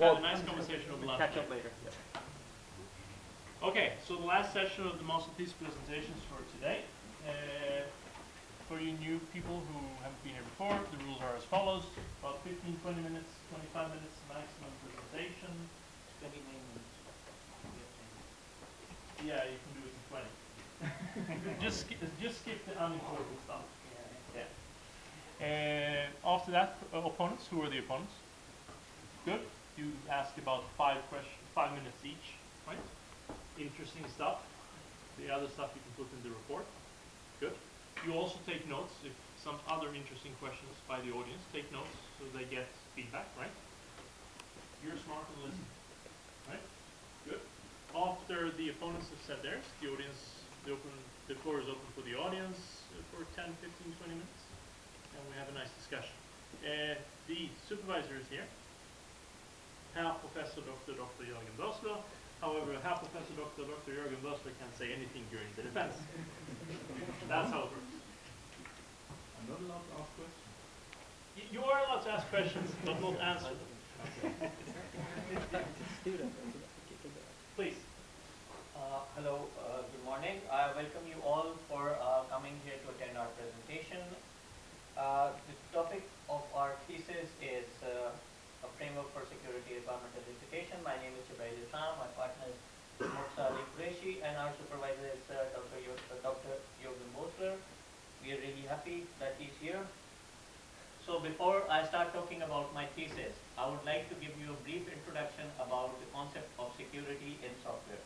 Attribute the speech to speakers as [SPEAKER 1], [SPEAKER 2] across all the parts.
[SPEAKER 1] Have a nice conversation over lunch.
[SPEAKER 2] Catch up later. Yep.
[SPEAKER 1] Okay, so the last session of the master thesis presentations for today. For you new people who haven't been here before, the rules are as follows. About 15, 20 minutes, 25 minutes maximum presentation.
[SPEAKER 2] 29 minutes.
[SPEAKER 1] Yeah, you can do it in 20. just skip the unimportant stuff. Yeah. After that, opponents. Who are the opponents? Good. You ask about 5 minutes each, right? Interesting stuff. The other stuff you can put in the report. Good. You also take notes if some other interesting questions by the audience. Take notes so they get feedback, right? You're smart and listen, right? Good. After the opponents have said theirs, the floor is open for the audience for 10, 15, 20 minutes, and we have a nice discussion. The supervisor is here. Herr Professor Dr. Jörgen Börsler. However, Herr Professor Dr. Jörgen Börsler can't say anything during the defense. That's how it works.
[SPEAKER 3] I'm not allowed to ask questions.
[SPEAKER 1] You are allowed to ask questions, but not answer them. Please.
[SPEAKER 2] Hello, good morning. I welcome you all for coming here to attend our presentation. The topic of our thesis is a framework for security environmental elicitation. My name is Jibril Islam, my partner is Mukhtar Qureshi, and our supervisor is Dr. Jürgen Börsler. We are really happy that he's here. So before I start talking about my thesis, I would like to give you a brief introduction about the concept of security in software.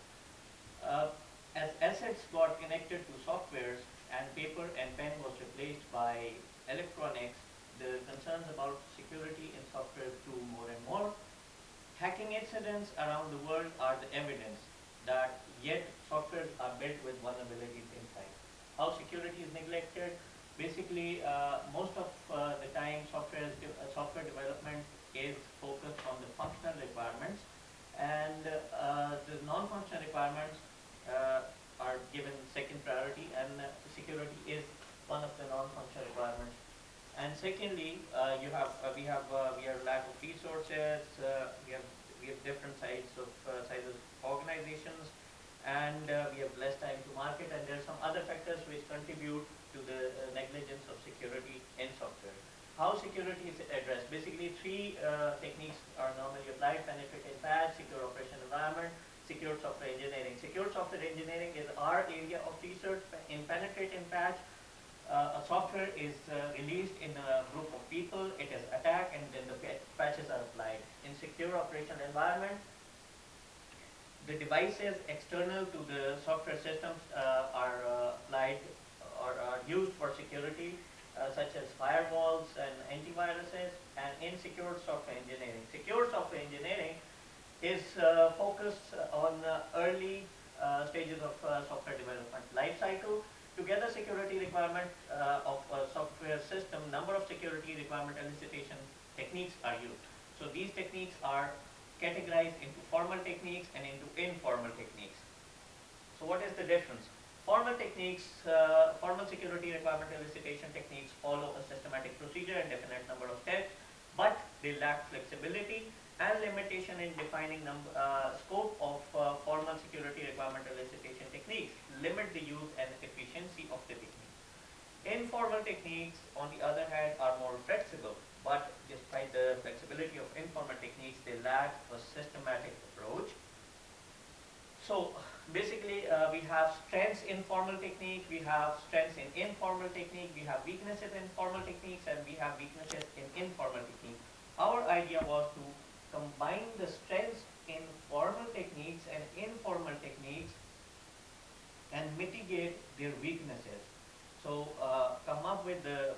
[SPEAKER 2] As assets got connected to softwares and paper and pen was replaced by electronics, the concerns about security in software grew more and more. Hacking incidents around the world are the evidence that yet softwares are built with vulnerabilities inside. How security is neglected? Basically, most of the time software development is focused on the functional requirements, and the non-functional requirements are given second priority, and security is one of the non-functional requirements. And secondly, we have lack of resources. We have different sizes of organizations, and we have less time to market. And there are some other factors which contribute to the negligence of security in software. How security is addressed? Basically, 3 techniques are normally applied: penetrate and patch, secure operation environment, secure software engineering. Secure software engineering is our area of research. In penetrate and patch, a software is released in a group of people, it is attacked, and then the patches are applied. In secure operational environment, the devices external to the software systems are applied or are used for security, such as firewalls and antiviruses. And in secure software engineering, is focused on early stages of software development life cycle. To get the security requirement of a software system, number of security requirement elicitation techniques are used. So these techniques are categorized into formal techniques and into informal techniques. So what is the difference? Formal techniques, formal security requirement elicitation techniques follow a systematic procedure and definite number of steps, but they lack flexibility and limitation in defining scope of formal security requirement elicitation techniques, limit the use and efficiency of the technique. Informal techniques, on the other hand, are more flexible, but despite the flexibility of informal techniques, they lack a systematic approach. So basically, we have strengths in formal technique, we have strengths in informal technique, we have weaknesses in formal techniques, and we have weaknesses in informal technique. Our idea was to combine the strengths in formal techniques and informal techniques and mitigate their weaknesses. So come up with the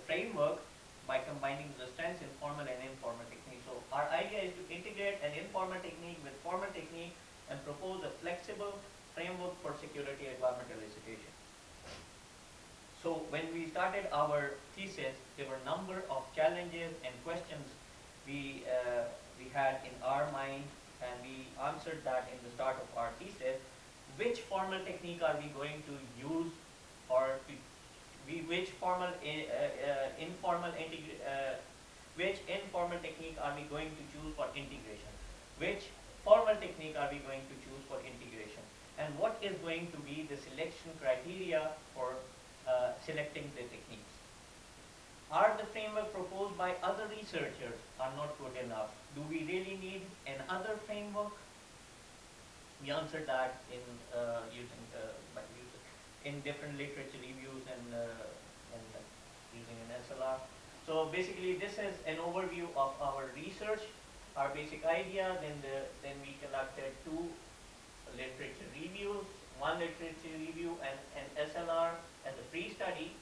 [SPEAKER 2] framework by combining the strengths in formal and informal techniques. So our idea is to integrate an informal technique with formal technique and propose a flexible framework for security environment elicitation. So when we started our thesis, there were a number of challenges and questions we had in our mind, and we answered that in the start of our thesis. Which formal technique are we going to use, or which formal informal which informal technique are we going to choose for integration, which formal technique are we going to choose for integration, and what is going to be the selection criteria for selecting the techniques. Are the framework proposed by other researchers are not good enough? Do we really need another framework? We answered that in in different literature reviews and using an SLR. So basically, this is an overview of our research, our basic idea. Then we conducted 2 literature reviews, 1 literature review and an SLR as a pre-study.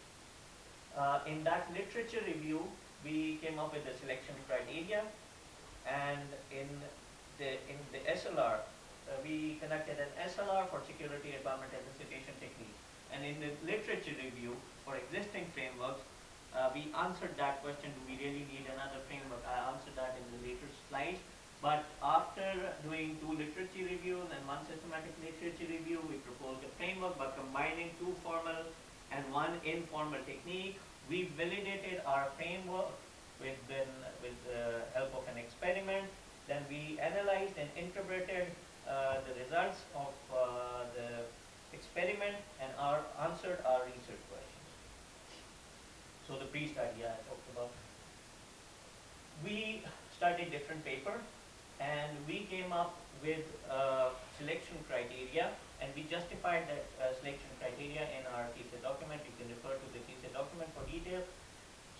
[SPEAKER 2] In that literature review, we came up with the selection criteria, and in the SLR, we conducted an SLR for security requirement elicitation technique. And in the literature review for existing frameworks, we answered that question: do we really need another framework? I answered that in the later slides. But after doing 2 literature reviews and 1 systematic literature review, we proposed a framework by combining 2 formal and 1 informal technique. We validated our framework with the help of an experiment. Then we analyzed and interpreted the results of the experiment and answered our research questions. So the pre-study I talked about. We studied different papers, and we came up with selection criteria, and we justified that selection criteria in our thesis document. You can refer to the thesis document for details.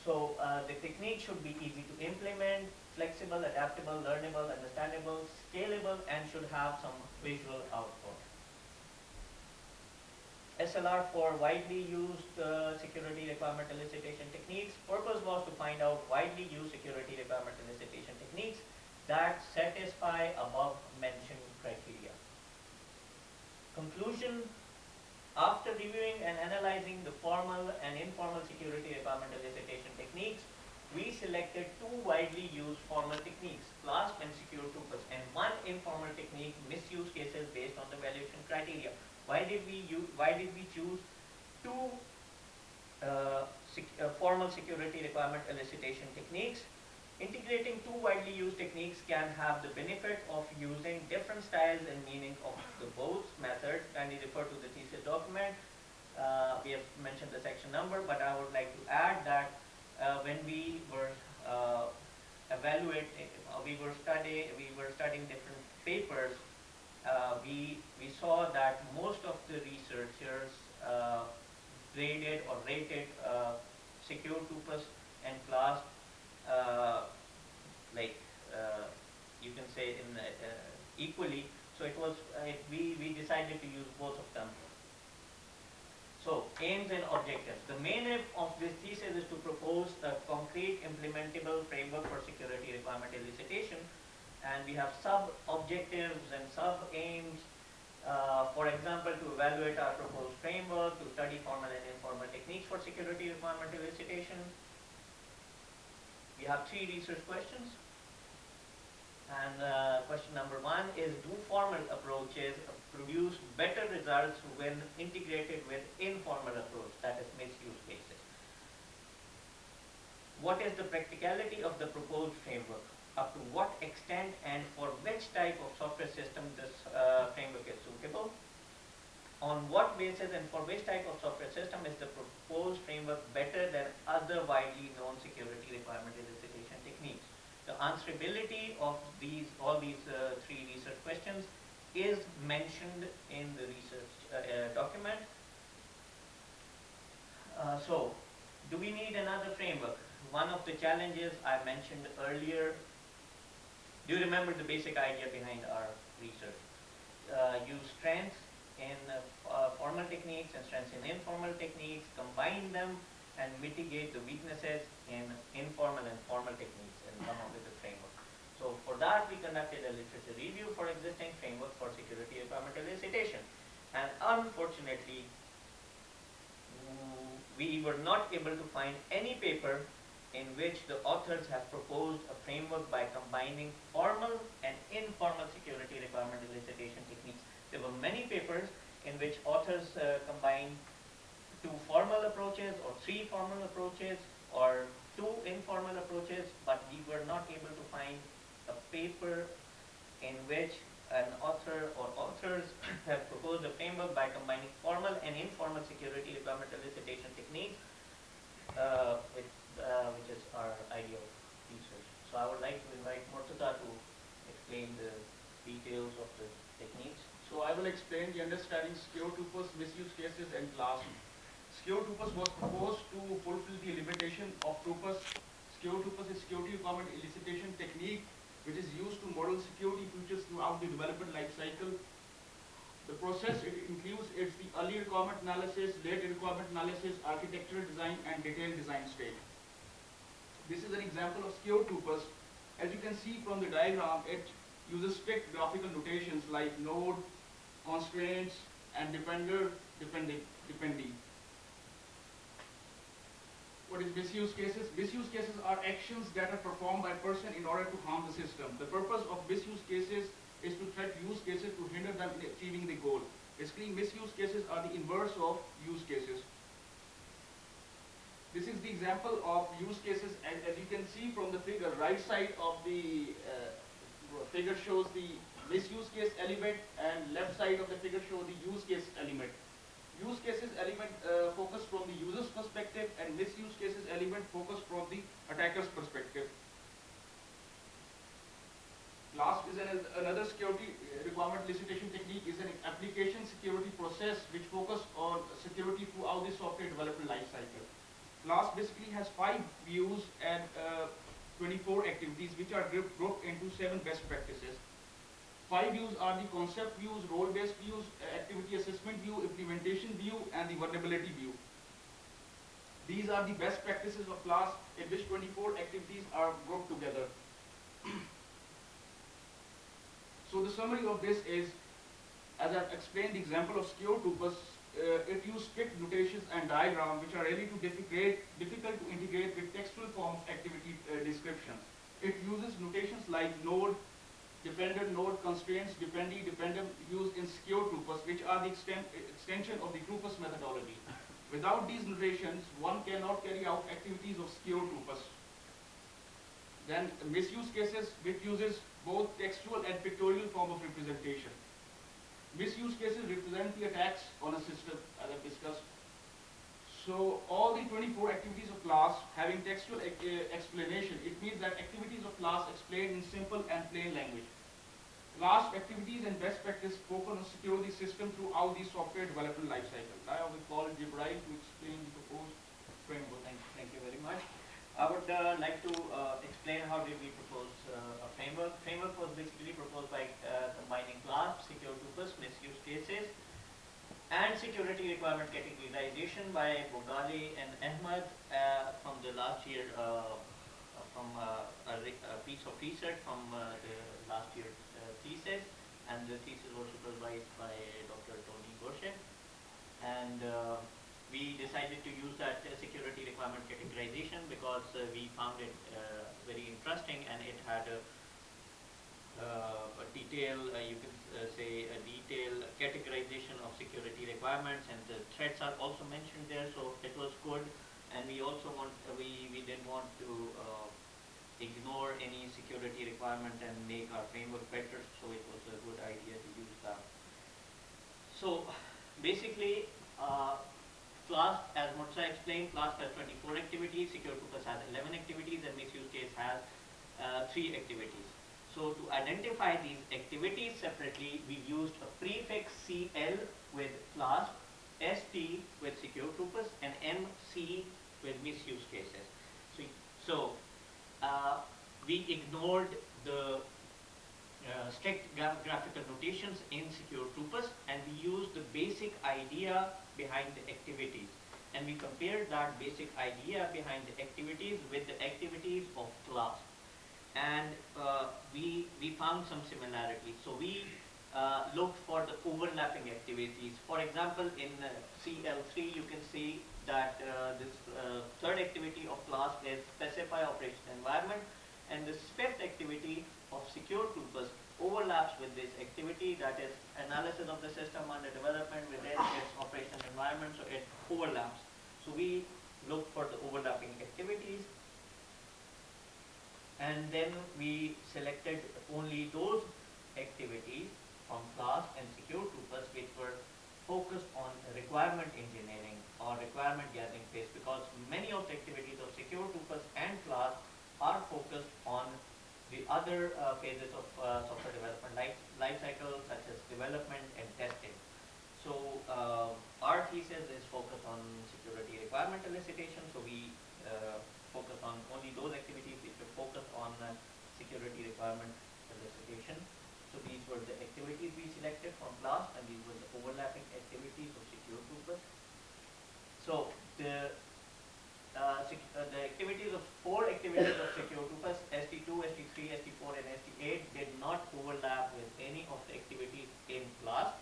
[SPEAKER 2] So the technique should be easy to implement, flexible, adaptable, learnable, understandable, scalable, and should have some visual output. SLR for widely used security requirement elicitation techniques. Purpose was to find out widely used security requirement elicitation techniques that satisfy above mentioned criteria. Conclusion: after reviewing and analyzing the formal and informal security requirement elicitation techniques, we selected 2 widely used formal techniques, CLASP and Secure 2+, and 1 informal technique, misuse cases based on the evaluation criteria. Why did we choose 2 formal security requirement elicitation techniques? Integrating 2 widely used techniques can have the benefit of using different styles and meaning of the both methods. Kindly refer to the thesis document. We have mentioned the section number, but I would like to add that when we were studying different papers, we saw that most of the researchers graded or rated Secure 2+ and CLASP you can say in equally. So it was we decided to use both of them. So aims and objectives. The main aim of this thesis is to propose a concrete implementable framework for security requirement elicitation, and we have sub-objectives and sub-aims. For example, to evaluate our proposed framework, to study formal and informal techniques for security requirement elicitation. We have 3 research questions. And question number 1 is: do formal approaches produce better results when integrated with informal approach, that is misuse cases? What is the practicality of the proposed framework? Up to what extent and for which type of software system this framework is suitable? On what basis and for which type of software system is the proposed framework better than other widely known security requirement elicitation techniques? The answerability of all these 3 research questions is mentioned in the research document. So, do we need another framework? One of the challenges I mentioned earlier. Do you remember the basic idea behind our research? Use strengths in formal techniques and strengths in informal techniques, combine them and mitigate the weaknesses in informal and formal techniques and come up with a framework. So for that we conducted a literature review for existing framework for security requirement elicitation, and unfortunately we were not able to find any paper in which the authors have proposed a framework by combining formal and informal security requirement elicitation techniques. There were many papers in which authors combined 2 formal approaches or 3 formal approaches or two informal approaches, but we were not able to find a paper in which an author or authors have proposed a framework by combining formal and informal security requirement elicitation techniques, which is our idea of research. So I would like to invite Murtaza to explain the details of the techniques.
[SPEAKER 4] So I will explain the understanding secure purpose, misuse cases and class. Secure purpose was proposed to fulfill the limitation of purpose. Secure purpose is security requirement elicitation technique which is used to model security features throughout the development life cycle. The process it includes it's the early requirement analysis, late requirement analysis, architectural design and detailed design stage. This is an example of secure purpose. As you can see from the diagram, it uses strict graphical notations like node, constraints, and dependee. What is misuse cases? Misuse cases are actions that are performed by a person in order to harm the system. The purpose of misuse cases is to threat use cases to hinder them in achieving the goal. Basically, misuse cases are the inverse of use cases. This is the example of use cases, and as you can see from the figure, right side of the figure shows the misuse case element and left side of the figure shows the use case element. Use cases element focus from the user's perspective and misuse cases element focus from the attacker's perspective. Last is another security requirement elicitation technique is an application security process which focus on security throughout the software development life cycle. Class basically has 5 views and 24 activities which are grouped into 7 best practices. 5 views are the concept views, role-based views, activity assessment view, implementation view, and the vulnerability view. These are the best practices of class in which 24 activities are grouped together. So the summary of this is, as I've explained the example of secure purpose, it uses strict notations and diagrams which are really difficult to integrate with textual form of activity descriptions. It uses notations like node, dependent, node, constraints, dependee, dependent used in secure purpose, which are the extension of the purpose methodology. Without these notations, one cannot carry out activities of secure purpose. Then misuse cases, which uses both textual and pictorial form of representation. Misuse cases represent the attacks on a system, as I've discussed. So all the 24 activities of class having textual explanation, it means that activities of class explained in simple and plain language. Class activities and best practice focus on secure the system throughout the software development lifecycle. Now we call Jibril to explain the proposed framework.
[SPEAKER 2] Thank you very much. I would like to explain how did we propose a framework. Framework was basically proposed by combining class, secure purpose, misuse cases, and security requirement categorization by Bogali and Ahmad from the last year, from a piece of research from the last year thesis, and the thesis was supervised by Dr. Tony Gorshin. And we decided to use that security requirement categorization because we found it very interesting, and it had a detail, you can say a detailed categorization of security requirements, and the threats are also mentioned there, so it was good. And we also we didn't want to ignore any security requirement and make our framework better, so it was a good idea to use that. So basically, class, as Murtaza explained, class has 24 activities, secure purpose has 11 activities, and misuse case has 3 activities. So to identify these activities separately, we used a prefix CL with class, ST with secure purpose, and MC with misuse cases. So we ignored the strict graphical notations in secure purpose, and we used the basic idea behind the activities. And we compared that basic idea behind the activities with the activities of class. And we found some similarities. So we looked for the overlapping activities. For example, in CL3, you can see that this third activity of class is specify operation environment, and this fifth activity of secure purpose overlaps with this activity, that is analysis of the system under development within its operation environment, so it overlaps. So we looked for the overlapping activities, And then we selected only those activities from class and secure purpose which were focused on requirement engineering or requirement gathering phase, because many of the activities of secure purpose and class are focused on the other phases of software development life cycle, such as development and testing. So our thesis is focused on security requirement elicitation. So we focus on only those activities which are focused on security requirement elicitation. So these were the activities we selected from class, and these were the overlapping activities of secure purpose. So the activities of four activities of secure purpose, ST2, ST3, ST4, and ST8, did not overlap with any of the activities in class.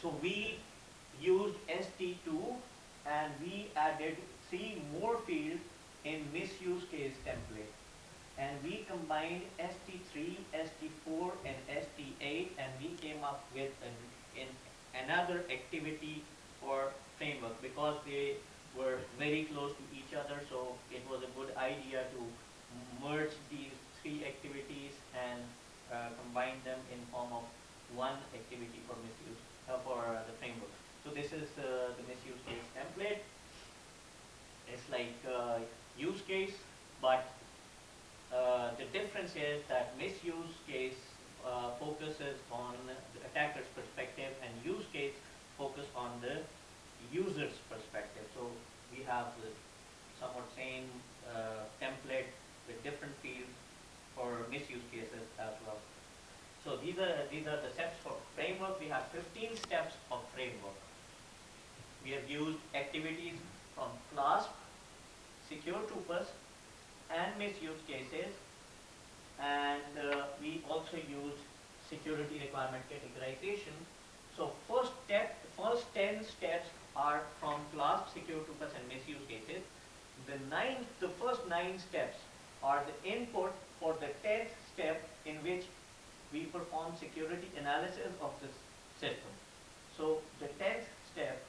[SPEAKER 2] So we used ST2 and we added 3 more fields in misuse case template. And we combined ST3, ST4, and ST8, and we came up with another activity for framework, because they were very close to each other. So it was a good idea to merge these 3 activities and combine them in form of one activity for misuse for the framework. So this is the misuse case template. It's like use case, but the difference is that misuse case focuses on the attacker's perspective, and use case focus on the user's perspective. So we have the somewhat same template with different fields for misuse cases as well. So these are the steps for framework. We have 15 steps of framework. We have used activities from class, secure purpose, and misuse cases, and we also used security requirement categorization. So first 10 steps are from class, secure purpose, and misuse cases. The first 9 steps are the input for the 10th step, in which we perform security analysis of this system. So the 10th step,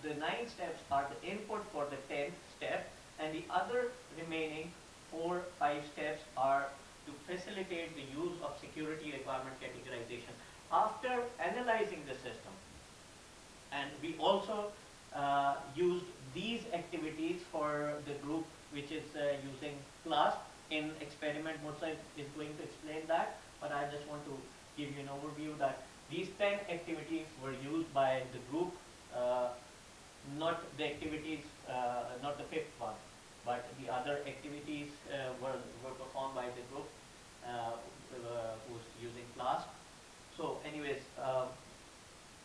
[SPEAKER 2] the 9 steps are the input for the 10th step, and the other remaining 4-5 steps are to facilitate the use of security requirement categorization. After analyzing the system, and we also used these activities for the group which is using class. In experiment, Mursa is going to explain that, but I just want to give you an overview that these 10 activities were used by the group, not the activities, not the 5th one, but the other activities were performed by the group who's using class. So anyways,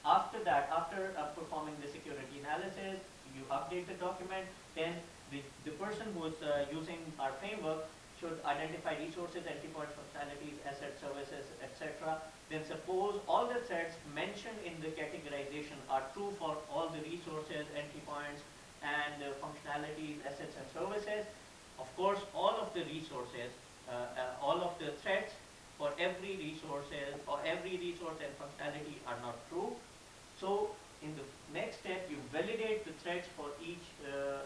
[SPEAKER 2] after that, after performing the security analysis, you update the document, then the person who is using our framework should identify resources, entry points, functionalities, assets, services, etc. Then suppose all the threads mentioned in the categorization are true for all the resources, entry points, and functionalities, assets, and services. Of course, all of the resources, all of the threads for every resources or every resource and functionality are not true. So in the next step, you validate the threads for each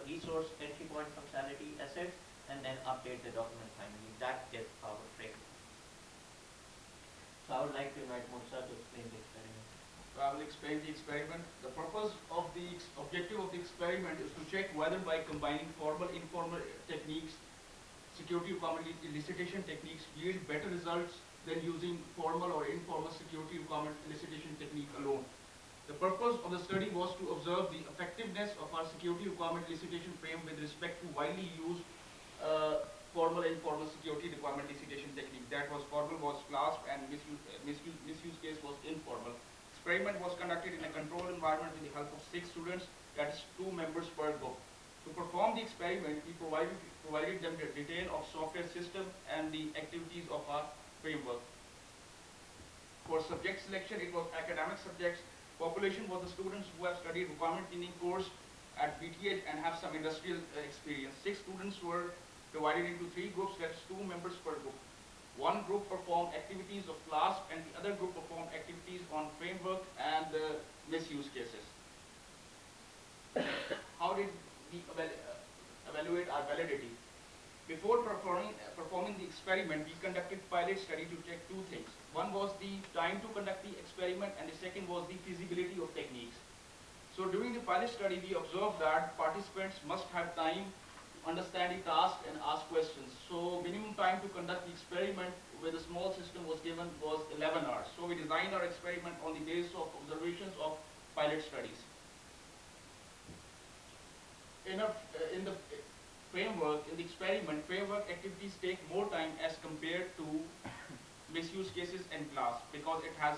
[SPEAKER 2] resource, entry point, functionality, assets, and then update the document finally. That is our framework. So I would like to invite Mursa to explain the experiment.
[SPEAKER 4] So I will explain the experiment. The purpose of the objective of the experiment is to check whether by combining formal, informal techniques, security requirement elicitation techniques yield better results than using formal or informal security requirement elicitation technique alone. The purpose of the study was to observe the effectiveness of our security requirement elicitation frame with respect to widely used formal and informal security requirement elicitation technique. That was formal was class, and misuse case was informal. Experiment was conducted in a controlled environment with the help of 6 students, that is 2 members per group. To perform the experiment, we provided them the detail of software system and the activities of our framework. For subject selection, it was academic subjects. Population was the students who have studied requirement cleaning course at BTH and have some industrial experience. 6 students were divided into 3 groups, that's 2 members per group. One group performed activities of class, and the other group performed activities on framework and misuse cases. How did we evaluate our validity? Before performing the experiment, we conducted pilot study to check two things. One was the time to conduct the experiment, and the second was the feasibility of techniques. So during the pilot study, we observed that participants must have time to understand the task and ask questions. So minimum time to conduct the experiment with a small system was given was 11 hours. So we designed our experiment on the basis of observations of pilot studies. In the framework, in the experiment, framework activities take more time as compared to misuse cases and class because it has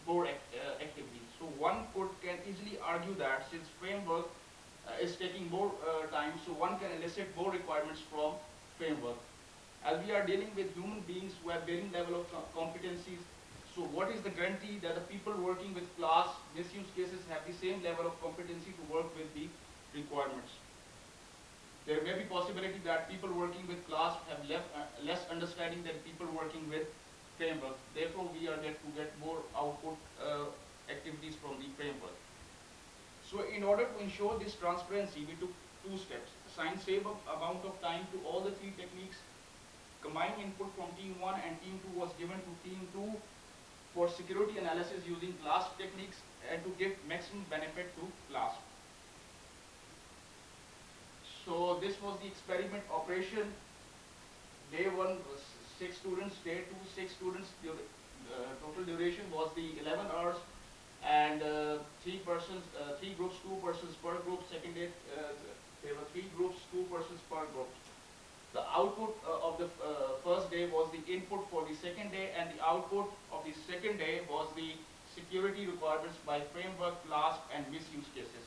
[SPEAKER 4] more activities. So one can easily argue that since framework is taking more time, so one can elicit more requirements from framework. As we are dealing with human beings who have varying level of competencies, so what is the guarantee that the people working with class misuse cases have the same level of competency to work with the requirements? There may be possibility that people working with class have less understanding than people working with framework. Therefore, we are get to get more output activities from the framework. So in order to ensure this transparency, we took two steps. Assign same amount of time to all the three techniques. Combined input from team 1 and team 2 was given to team 2 for security analysis using class techniques and to give maximum benefit to class. So this was the experiment operation. Day 1 was 6 students, day 2 6 students. Total duration was the 11 hours, and 3 groups, 2 persons per group. Second day there were 3 groups, 2 persons per group. The output of the first day was the input for the second day, and the output of the second day was the security requirements by framework, class, and misuse cases.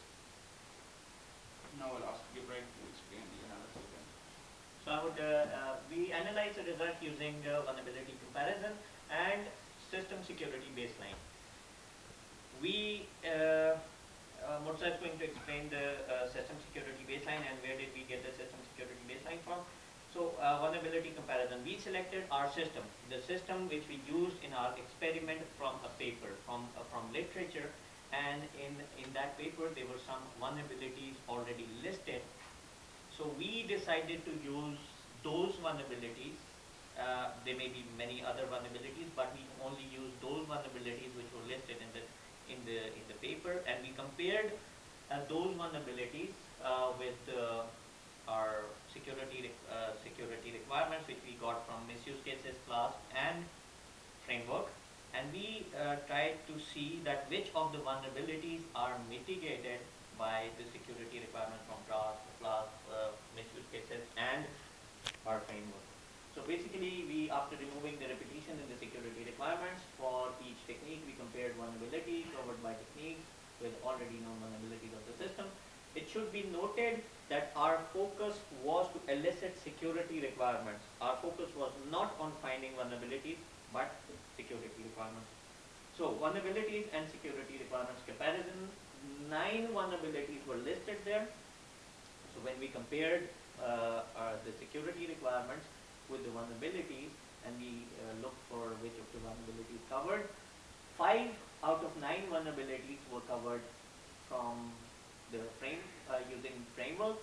[SPEAKER 4] Now I'll ask Gibraltar to explain the analysis then.
[SPEAKER 2] So I would, we analyze the result using vulnerability comparison and system security baseline. We, Mursa is going to explain the system security baseline and where did we get the system security baseline from. So vulnerability comparison, we selected our system, the system which we used in our experiment from a paper, from literature, and in that paper there were some vulnerabilities already listed. So we decided to use those vulnerabilities. There may be many other vulnerabilities, but we only use those vulnerabilities which were listed in the paper, and we compared those vulnerabilities with our security requirements which we got from misuse cases, class, and framework, and we tried to see that which of the vulnerabilities are mitigated by the security requirement from class, misuse cases, and our framework. So basically, we, after removing the repetition in the security requirements for each technique, we compared vulnerability covered by techniques with already known vulnerabilities of the system. It should be noted that our focus was to elicit security requirements. Our focus was not on finding vulnerabilities, but security requirements. So vulnerabilities and security requirements comparison, 9 vulnerabilities were listed there. So when we compared the security requirements with the vulnerabilities, and we looked for which of the vulnerabilities covered, 5 out of 9 vulnerabilities were covered from the using framework.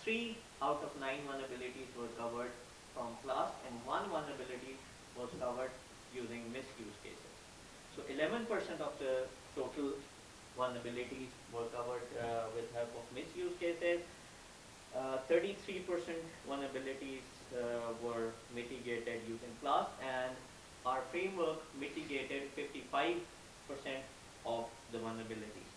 [SPEAKER 2] 3 out of 9 vulnerabilities were covered from class, and 1 vulnerability was covered using misuse cases. So 11% of the total vulnerabilities were covered with help of misuse cases. 33% vulnerabilities were mitigated using class, and our framework mitigated 55% of the vulnerabilities.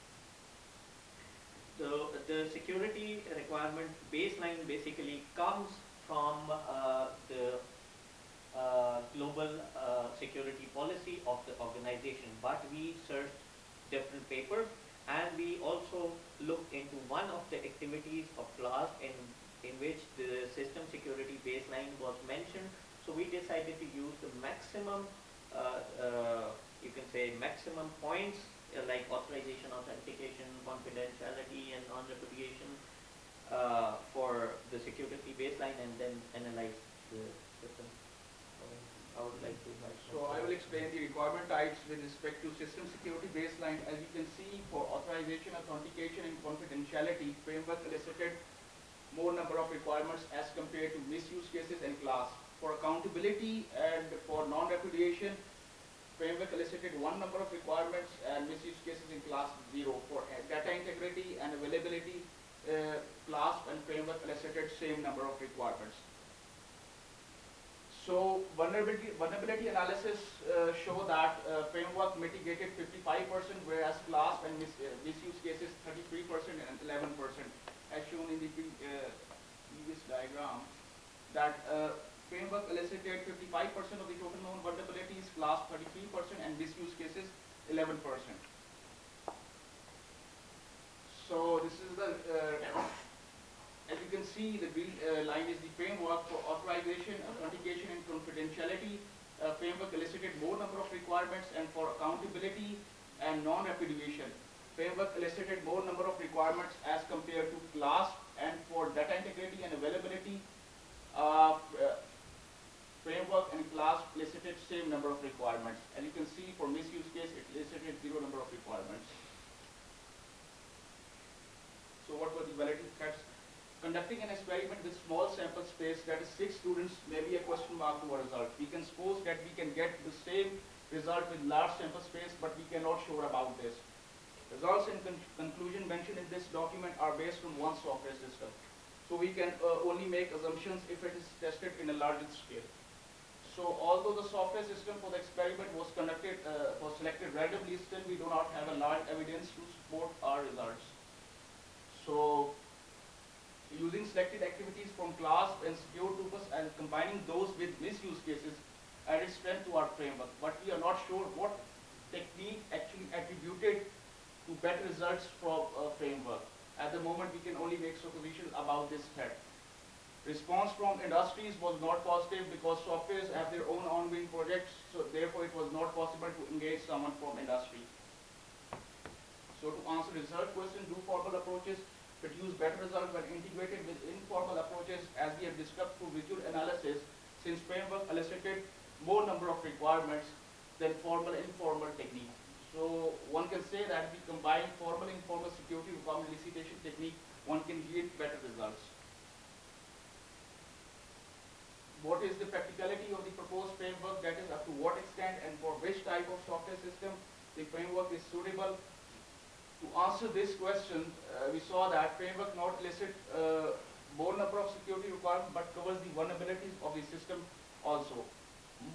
[SPEAKER 2] So the security requirement baseline basically comes from the global security policy of the organization, but we searched different papers, and we also looked into one of the activities of class in which the system security baseline was mentioned. So we decided to use the maximum, you can say maximum points like authorization, authentication, confidentiality, and non-repudiation for the security baseline, and then analyze the system. I would like to invite.
[SPEAKER 4] So I will explain the requirement types with respect to system security baseline. As you can see, for authorization, authentication, and confidentiality, framework elicited more number of requirements as compared to misuse cases and class. For accountability and for non-repudiation, framework elicited one number of requirements and misuse cases in class 0. For data integrity and availability, class and framework elicited same number of requirements. So vulnerability analysis show that framework mitigated 55%, whereas class and misuse cases 33% and 11%, as shown in the previous diagram. That framework elicited 55% of the total known vulnerabilities, class 33%, and misuse cases 11%. So this is the as you can see, the green line is the framework for authorization, authentication, and confidentiality. Framework elicited more number of requirements, and for accountability and non-repudiation, framework elicited more number of requirements as compared to class, and for data integrity and availability, framework and class elicited same number of requirements. And you can see for misuse case, it elicited 0 number of requirements. So what were the validity threats? Conducting an experiment with small sample space, that is 6 students, may be a question mark to a result. We can suppose that we can get the same result with large sample space, but we cannot sure about this. Results and conclusion mentioned in this document are based on one software system. So we can only make assumptions if it is tested in a larger scale. So although the software system for the experiment was selected randomly, still we do not have a large evidence to support our results. So using selected activities from class and secure tupus and combining those with misuse cases added strength to our framework, but we are not sure what technique actually attributed to better results from a framework. At the moment, we can only make suppositions about this threat. Response from industries was not positive because softwares have their own ongoing projects, so therefore it was not possible to engage someone from industry. So to answer the third question, do formal approaches produce better results when integrated with informal approaches, as we have discussed through visual analysis, since framework elicited more number of requirements than formal and informal technique. So one can say that if we combine formal and informal security requirement elicitation technique, one can yield better results. What is the practicality of the proposed framework, that is up to what extent and for which type of software system the framework is suitable? To answer this question, we saw that framework not elicit more number of security requirements but covers the vulnerabilities of the system also.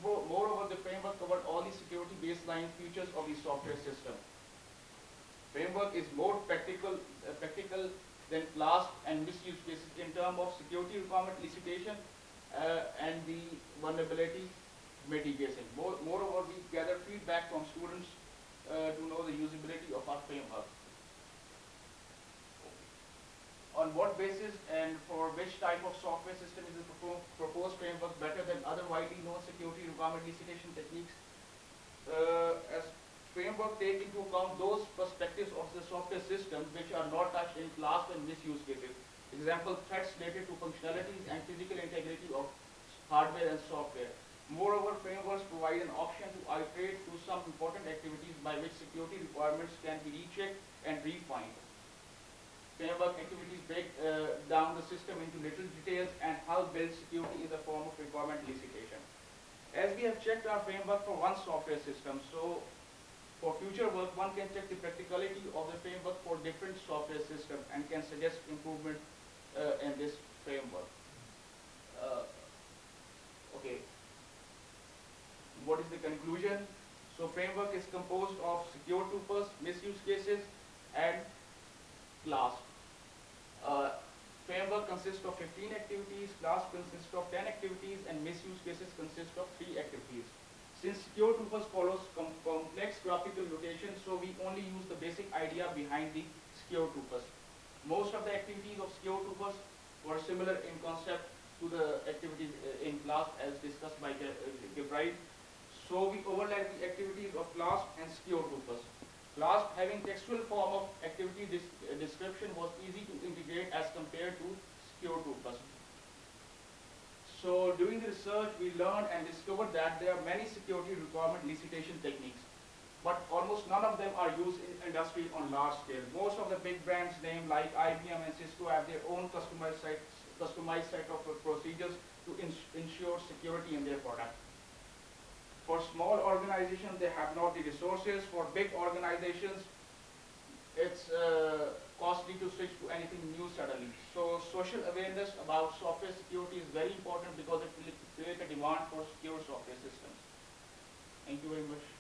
[SPEAKER 4] Moreover, the framework covered all the security baseline features of the software system. Framework is more practical than class and misuse cases in terms of security requirement elicitation and the vulnerability mitigation. Moreover, we gather feedback from students to know the usability of our framework. On what basis and for which type of software system is the proposed framework better than other widely known security requirement elicitation techniques? As framework take into account those perspectives of the software system which are not touched in class and misuse cases. Example, threats related to functionalities and physical integrity of hardware and software. Moreover, frameworks provide an option to iterate through some important activities by which security requirements can be rechecked and refined. Framework activities break down the system into little details and help build security in the form of requirement elicitation. As we have checked our framework for one software system, so for future work, one can check the practicality of the framework for different software systems and can suggest improvement in this framework. Okay. What is the conclusion? So framework is composed of secure tuples, misuse cases, and class. Framework consists of 15 activities, class consists of 10 activities, and misuse cases consist of 3 activities. Since secure tuples follows complex graphical notation, so we only use the basic idea behind the secure tuples. Most of the activities of secure tuples were similar in concept to the activities in class as discussed by Gabriel. So we overlap the activities of class and secure tuples. Class having textual form of activity description was easy to integrate as compared to secure tuples. So during the research, we learned and discovered that there are many security requirement elicitation techniques. but almost none of them are used in industry on large scale. Most of the big brands name like IBM and Cisco have their own customized set of procedures to ensure security in their product. For small organizations, they have not the resources. For big organizations, it's costly to switch to anything new suddenly. So social awareness about software security is very important because it will create a demand for secure software systems. Thank you very much.